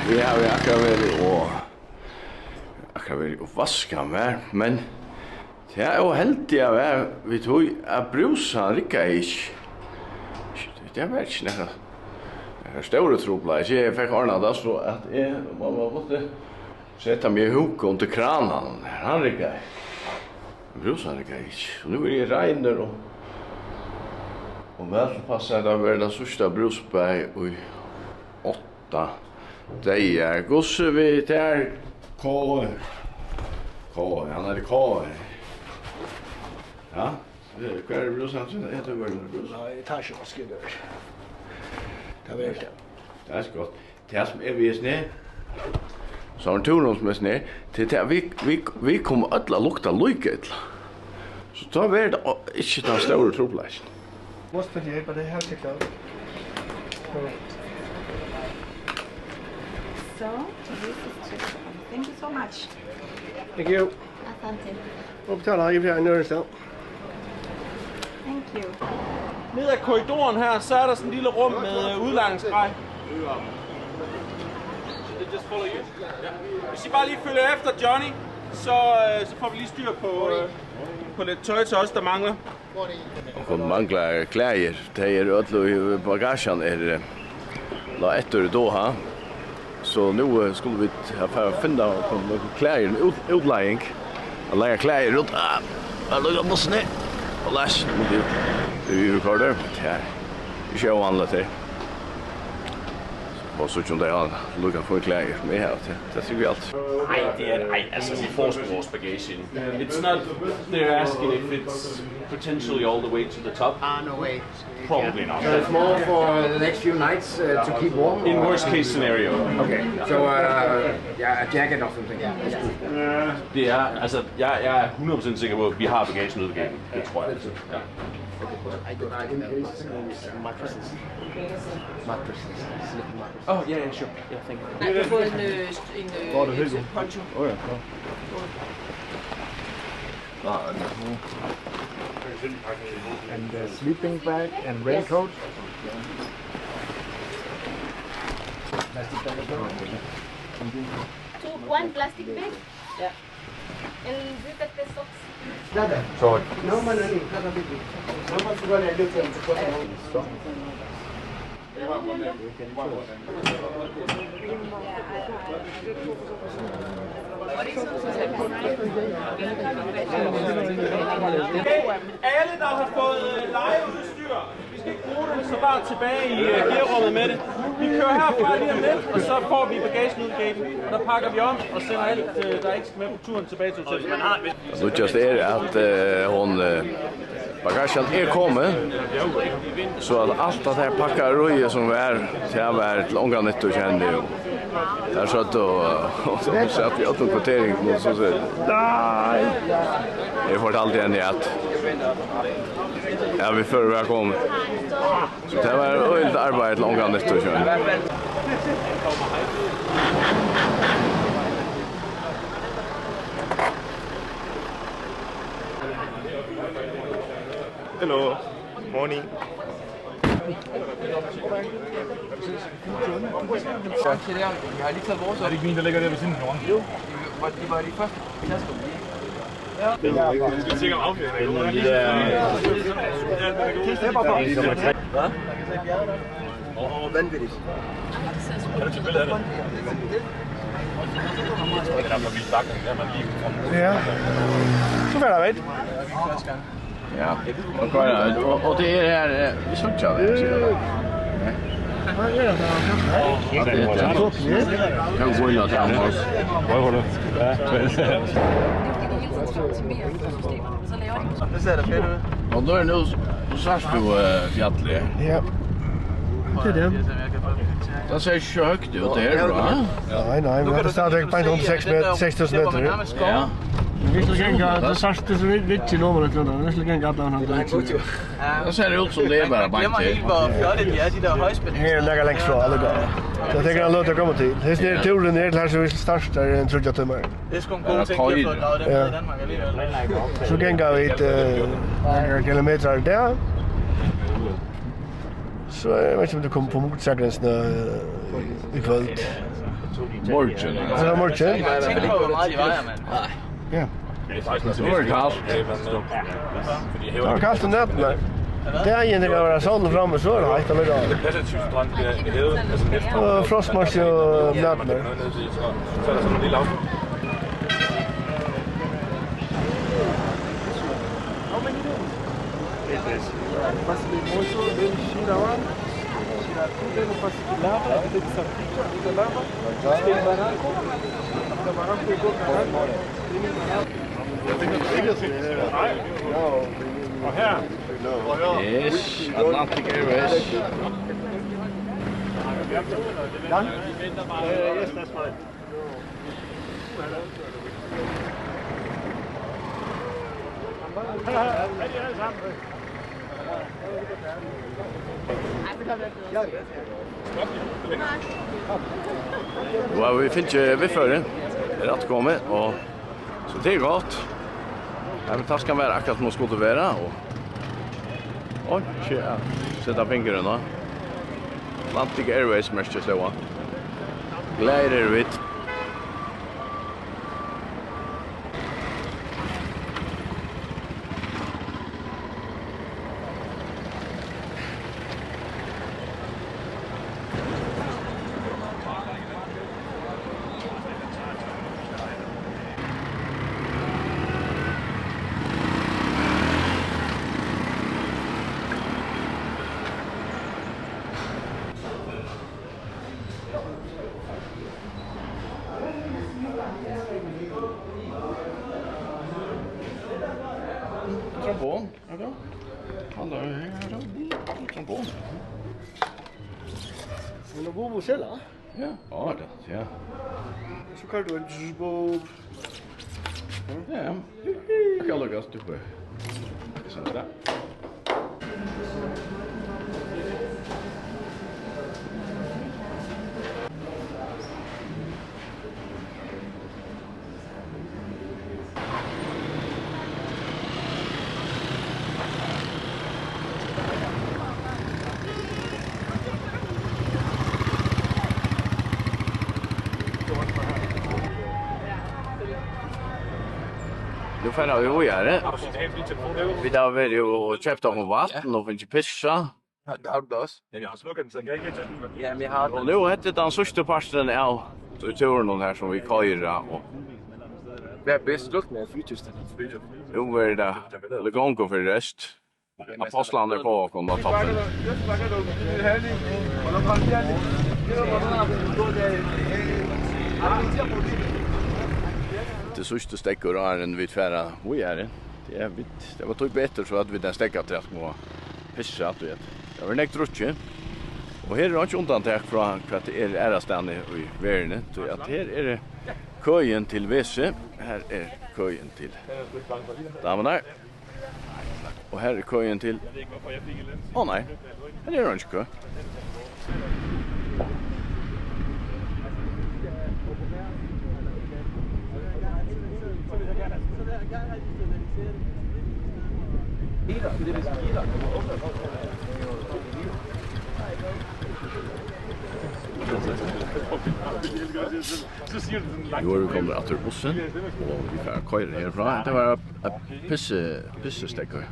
Vi har akkurat vært og vaska mer, men det er jo heldig av vi tog at brusen rikka ikke. Det er ikke nekka. Det er store trobleis. Jeg fikk ordnet det så at jeg måtte sette meg i huk under kranen. Han rikka ikke. Brusen rikka ikke. Så nu er jeg regner og meldpasset det var den sørste brusbæg i 8 dager. Gosse vi der Kåre, han er Kåre. Ja, hva er det brusen? Jeg tror det er brusen. Nei, etasjevasker der. Det er vel det. Det er så godt. Det som vi ned, så har turen som ned, til vi kommer alle lukta lykke. Så da er det ikke den store trobleisen. Måste för hjälp det här tycker jag. So, this is just thank you so much. Thank you. Asante. Och betalar i en nördstal. Thank you. Ned ad korridoren her, så er der sådan en lille rum med udlejningsgrej. Just follow you. Hvis I bare lige følger efter Johnny, så får vi lige styr på lidt tøj til os, der mangler. Og mangler klæder, det er alle i bagagen la etter Doha. Så nu skulle vi finne på noen klæder, utlegging. Og legge klæder ut, og lukka bussen ned. Og læs, vi rekorder. Vi kjører vanlig til. Og så ikke det har lukket for klæder med her, det ser vi alt. Altså vi får vores bagage ind. It's not, they're asking if it's potentially all the way to the top. No way. Probably not. So it's more for the next few nights to keep warm? In worst case scenario. Okay, so a jacket or something? Det er, altså, jeg er 100% sikker på, at vi har bagagen ude ved gaten. Det tror jeg. Ja. Mattresses. Sleeping mattresses. Oh, yeah, sure. Yeah, thank you. Nej, du får en poncho. Ja. And the sleeping bag and raincoat. Plastic bag as well. One plastic bag. Yeah. And look at the socks. Nada. Sorry. No, man, nada big. How much you gonna do to put on? Alle, der har fået legeudstyr, vi skal ikke bruge det, så bare tilbage i gearrummet med det. Vi kører herfra lige om lidt, og så får vi bagagen ud gaten. Og der pakker vi om og sender alt, der ikke skal med på turen tilbage til hotellet. Nu just at bagagen kommet, så at alt det her pakker røye som til å være til unga nytt og kjenne jo. Der satt og satt i 8 kvartering og så sier nei! Jeg fortalte henne at vi før vi har kommet. Så det var øyelt arbeid til unga nytt og kjenne. Hello. Morning. Vi har lige taget vores. Er det ikke min, der ligger der ved siden af jorden? Jo. Det var de første tasker. Ja. Vi skal sikkert affjerde. Hvad? Vanvittigt. Kan du tage billede af det? Det er derfor, vi snakker, der man lige kommer. Ja. Så var der vet. Ja, og det er vi så ikke det, siger jeg. Kan gå ind og tage den også. Prøv det. Ja, Det ser da fedt ud. Og nu er nu sørst du fjallet. Ja. Det er det. Det ser ikke højt ud, det er bra. Nej, men det starter ikke bare om 6.000 meter. Ja. Vi skal gænge, det sørste så lidt til nummer, vi skal gænge godt, han Det ser det ud som det er bare bank Glemmer helt, hvor flotte de er, de der højspændende. Her lægger længst fra, alle gør. Så jeg tænker, han låter at komme til. Hvis det er turen ned til her, så vi skal starte, der er en 30 timer. Det er sgu en god ting, at få gravet dem ned i Danmark alligevel. Så gænger vi et kilometer der. Så jag vet inte om du kommer på motorcykeln ikväll. Morgon. Ja, morgon. Jeg tænker på, hvor meget de vejer, mand. Ja. Det var kallt. Det var kallt och nät, men det är ju när det var sån framme så är det helt över dag. Det er tysk strand, det er hævet, altså næsten. Frostmarsch och nät. Så er der sådan en lille afsnit. Og her. Yes, Atlantic Airways. Yes, that's fine. Och vi finns ju Viðføri. Rätt kommit och så det är gott. Jag vill taska vara akkurat som det skulle vara och oj, tja. Sätta fingrarna. Atlantic Airways märker så. Glädjer vid. Trombon, ja då. Han där här då. Trombon. Men det var Bosella. Ja, ja det, ja. Så kan du ju bo. Ja. Jag kan lugga du på. Så där. Nu får vi göra. Vi har varit ju köpt om vatten och finns pissa. Har du det også? Ja, jeg har slukket den, så jeg kan ikke tage den. Jamen, jeg har Och nu heter den sista parten av turen här som vi köra och Hvad er bedst lugt med flytysten? nu är det Legongo för rest. Apostlarna är på och kommer att toppen. Det sista stäcker är en Viðføri. Oj är det. Det är vitt. Det var typ bättre så att vi den stäcka till att må pissa att vet. Det var näkt rutche. Och här är det inte undantag från att det är ärastan i världen. Så att här är det köjen till Vese. Här är köjen till damerna. Och här är köjen till... Åh nej, här är det inte kö. Nu har vi kommit att ur bussen och vi får köra härifrån. Det var ett pissestekker.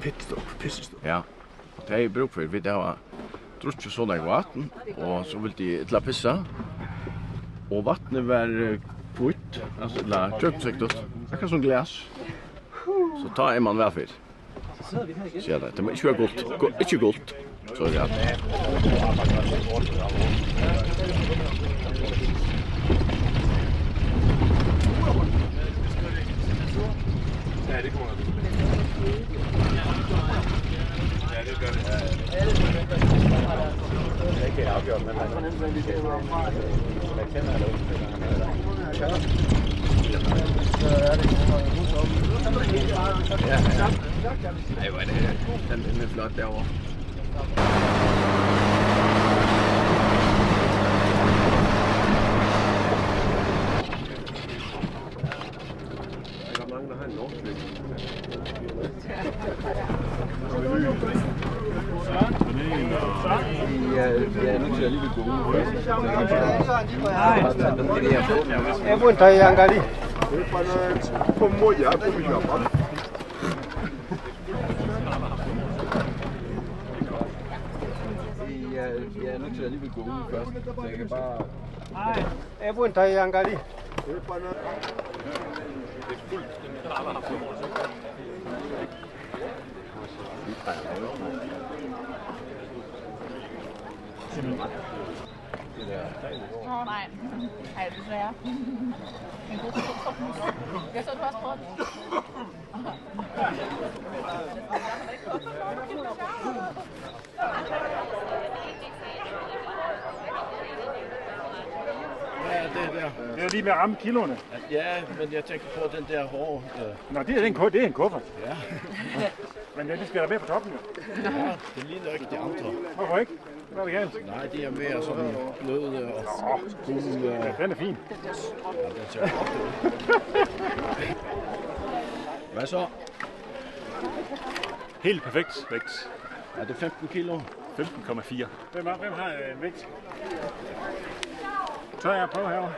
Pitstop. Ja, det är bruk för vi har druckit sådana vatten och så vill de till pissa. Och vattnet var kvitt, alltså la köpsektos. Det kan som glas. Så tar man väl för. Så ja, det är inte gott. Inte gott. Så är det. Ja, det kommer. Ja, det gør det. Det kan jeg afgøre, men man kender det Ja. Nej, vad är det? Den är flott derovre. Der mange, der har en norsklyk. er nødt til at lige gå ud først. É bom tá aí angari. Jeg er nødt til at lige gå ud først, så jeg kan bare... É bom tá aí angari. Nej. Nej, desværre. En god jeg så du også prøvet det. Ja, det der. Det er lige med at ramme kiloene. Ja, men jeg tænker på den der hårde... Nå, det er en kuffert. Ja. Men det skal der med på toppen, jo. Ja, det ligner ikke de andre. Hvorfor ikke? Hvad er det galt? Nej, de er mere sådan bløde og gule. Ja, den er fin. Ja, den ser godt ud. Hvad så? Helt perfekt vægt. Er det 15 kilo? 15,4. Hvem har en vægt? Så jeg prøver herovre.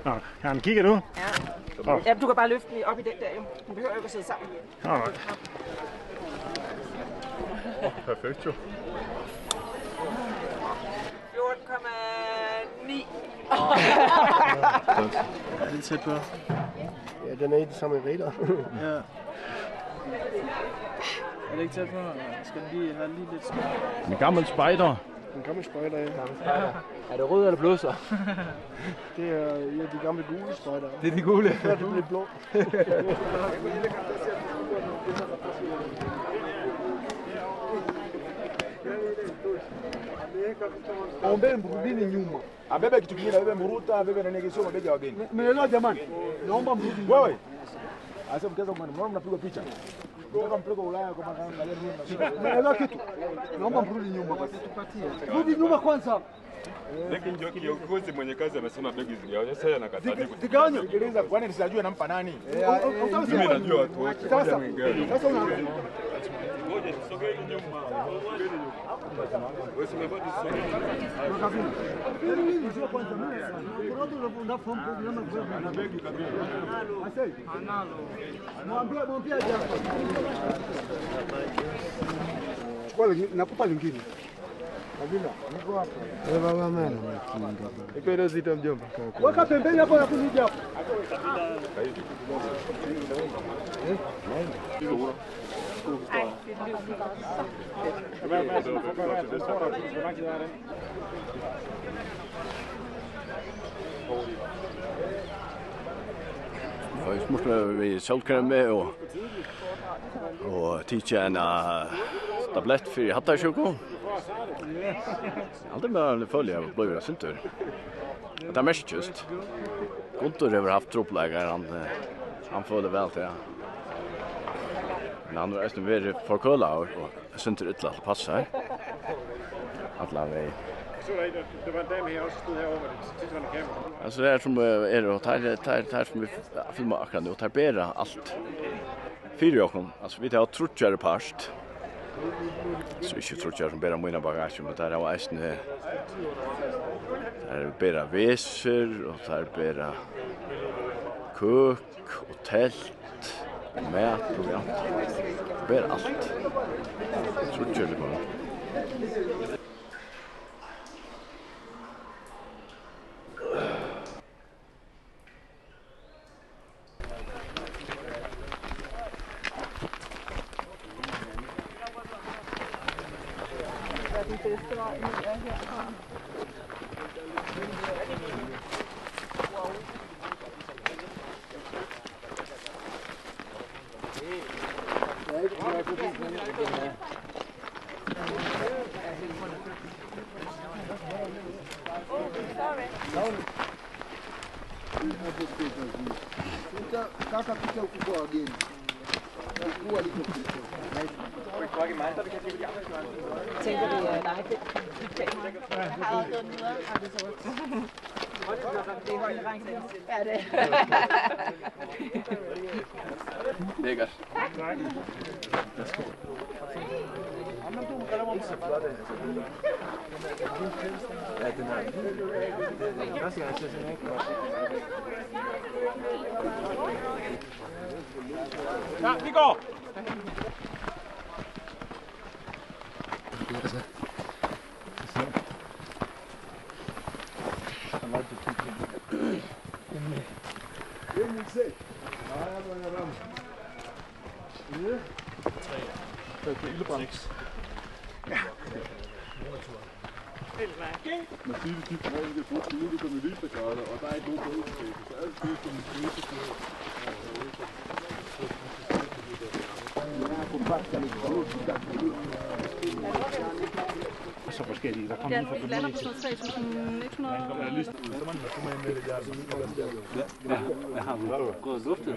Nå, Karen, kigger du? Ja. Ja, du kan bare løfte den op i den der, jo. Du behøver ikke at sidde sammen. Nå, nok. Perfekt, jo. 14,9. Er det tæt på? Ja, den er i de samme regler. Ja. Er det ikke tæt på? Skal den lige have lige lidt skønt? En gammel spejder. En gammel spejder, ja. Er det rød eller blå så? Det er ja, de gamle gule spejder. Det er de gule. Så er det lidt blå. Ombeni mrudini nyuma. Abebe kitu kingine, abebe mruta, abebe nani kisio mabegi ya wageni. Mnaelewa jamani? Naomba mrudi. Wewe. Asa mkeza kwa mbona mnapigwa picha? Kutoka mpeleko Ulaya kwa maana nini? Mnaelewa kitu? Naomba mrudi nyuma basi tupatie. Rudi nyuma kwanza. Lakini ndio kiongozi mwenye kazi amesema begi zilionyesha yeye anakataa. Tiganyo. Sikiliza kwani nisijue nampa nani? Mimi najua watu wote. Sasa una ngoja tusogee nyuma. Wewe umebaki nakupa lingine. Kabila, niko hapa. Wewe baba mama. Nipe ile zito mjomba. Weka pembeni hapo na kunija hapo. Jeg smurte vi solkreme og tidligere en tablett for hattasjoko. Aldrig med følge jeg ble av sintur. Det er mest just. Guntur har haft troppleger, han føler vel til det. Men han var nesten veldig forkølet og sintur ytla til passe her. Alla vei. Så det var en dame her også stod herovre med det sidste var kamera. Altså det er som og tar som vi filmer akkurat nu, tar bedre alt. Fyre åkken, altså vi tar trutjere parst. Så ikke trutjere som bedre mine bagasje, men der er eisen her. Der er bedre veser, og der er bedre køk, og telt, matprogram. Bedre alt. Trutjere på det. Kaka picha ukubwa wageni. Ukubwa liko picha. Tænker det er dig? Ja, det. Lækkert. Ja, den her. Ja, vi går! Så forskellige. Der kommer Vi lander på sådan 3.100. Hvad har vi? Gået luftet.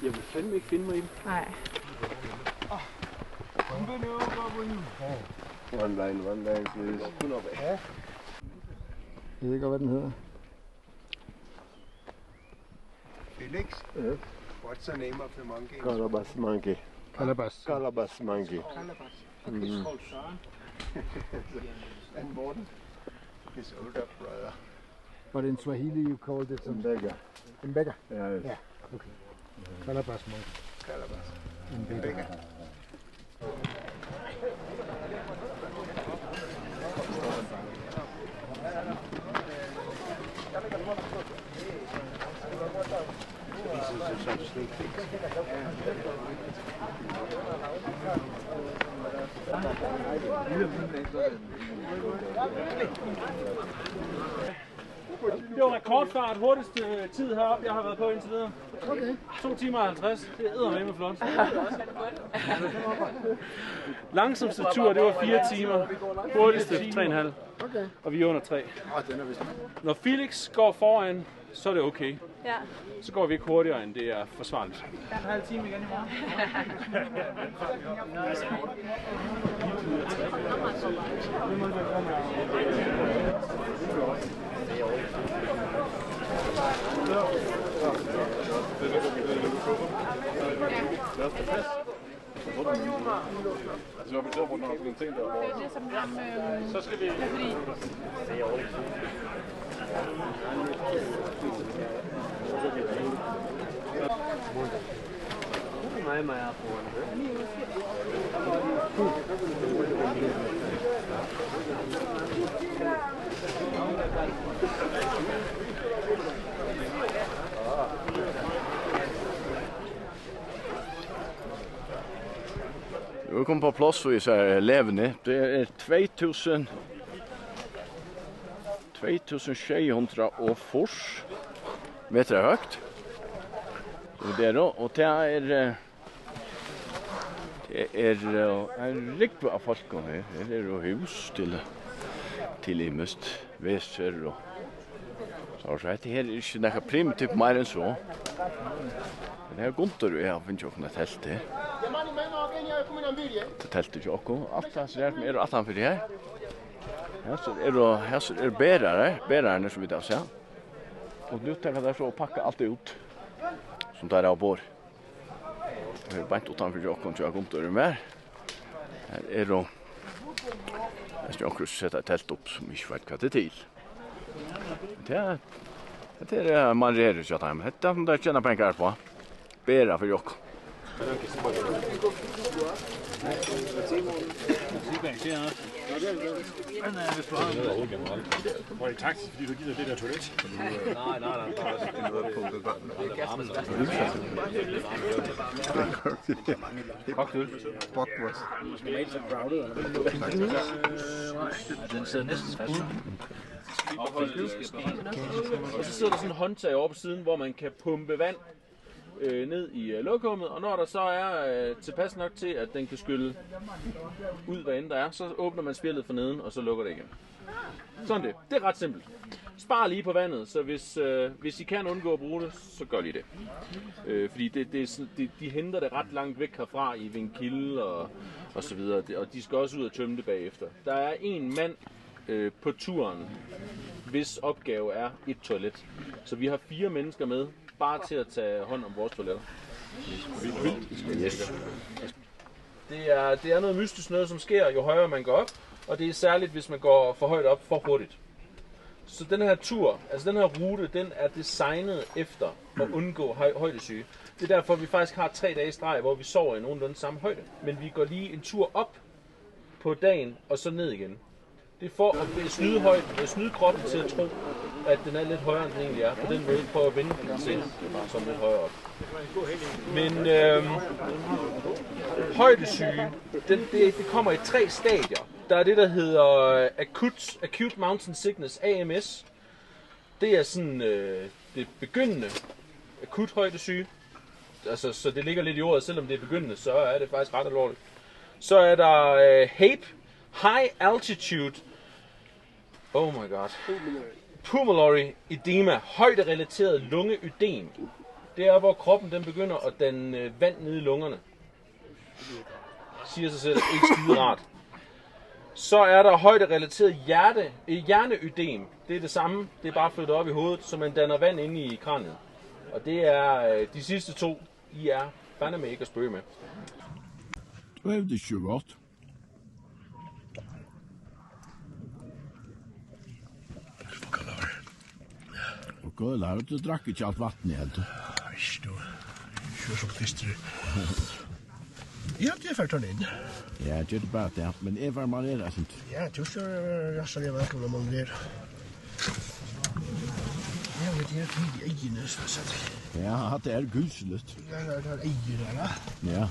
Jeg vil fandme ikke finde mig i dem. Nej. One line, please. Jeg ved ikke, hvad den hedder. Felix? Yes. What's the name of the monkey? Calabash monkey. Calabash monkey. And Morten? His older brother. But in Swahili you called it Mbega. Mbega? Yeah. Yeah. Okay. Calabash monkey. Calabash. Mbega. Det var rekordfart, hurtigste tid heroppe, jeg har været på indtil videre. Okay. 2 timer og 50, det er eddermame flot. Langsomste tur, det var 4 timer. Hurtigste 3,5. Okay. Og vi er under 3. Når Felix går foran, så er det okay. Ja. Så går vi ikke hurtigere, end det er forsvarligt. Der er en halv time igen i morgen. Så skal vi... Vi kom på plass for disse levende. Det er 2600 meter høyt. Det er og det er en rikve av folk her. Det er jo hus til imest, Viðføri og så det her er ikke noe primitivt mer enn så. Det her gontor vi har finnet jo kunne telt her. Det teltet jo også. Alt det her er alt han for det her. Her er bærerne som vi da ser. Og nu tenker jeg så å pakke alt det ut som der er av bor. Det er bare utenfor jokken til å gå til mer. Her er det jeg skal også sette et telt opp som ikke vet hva det er til. Det er man rerer seg hjemme. Det er som det tjener penger på. Bæra for jokken. Var det taktisk, fordi du gider det der toilet? Nej. Cocktail. Bockwurst. Normalt så crowded. Den sidder næsten fast. Og så sidder der sådan en håndtag over på siden, hvor man kan pumpe vand ned i lokummet, og når der så er tilpas nok til, at den kan skylle ud, hvad end der er, så åbner man spjældet for neden, og så lukker det igen. Sådan det. Det er ret simpelt. Spar lige på vandet, så hvis I kan undgå at bruge det, så gør I det. Fordi de henter det ret langt væk herfra i ved en kilde og så videre, og de skal også ud og tømme det bagefter. Der er en mand på turen, hvis opgave er et toilet. Så vi har 4 mennesker med, bare til at tage hånd om vores toiletter. Yes. Det er noget mystisk noget, som sker, jo højere man går op, og det er særligt, hvis man går for højt op for hurtigt. Så den her tur, altså den her rute, den er designet efter at undgå højdesyge. Det er derfor, vi faktisk har 3 dage i streg, hvor vi sover i nogenlunde samme højde. Men vi går lige en tur op på dagen, og så ned igen. Det er for at snyde kroppen til at tro, at den er lidt højere, end den egentlig er. På den måde prøver at vende den til, som lidt højere op. Men højdesyge, det kommer i 3 stadier. Der er det, der hedder Acute Mountain Sickness, AMS. Det er sådan det begyndende akut højdesyge. Altså, så det ligger lidt i ordet, selvom det er begyndende, så er det faktisk ret alvorligt. Så er der HAPE, High Altitude, oh my god, Pulmonary Edema, højderelateret lungeødem. Det er, hvor kroppen den begynder at danne vand nede i lungerne. Siger sig selv, ikke skide rart. Så er der højderelateret hjerneødem. Det er det samme, det er bare flyttet op i hovedet, så man danner vand inde i kraniet. Og det er de sidste 2, I er fandme ikke at spøge med. Det er ikke godt. Og godt lærer du drakk ikke alt vatten i helt. Ikke du. Kjør som fister. Ja, det er ferdig inn. Ja, det er bare det. Men er hva man er, ikke? Ja, du skal rassere jeg velkommen om man er. Ja, det er tidlig egene, så sagt. Ja, det er gulslet. Ja, det er egene, da. Ja.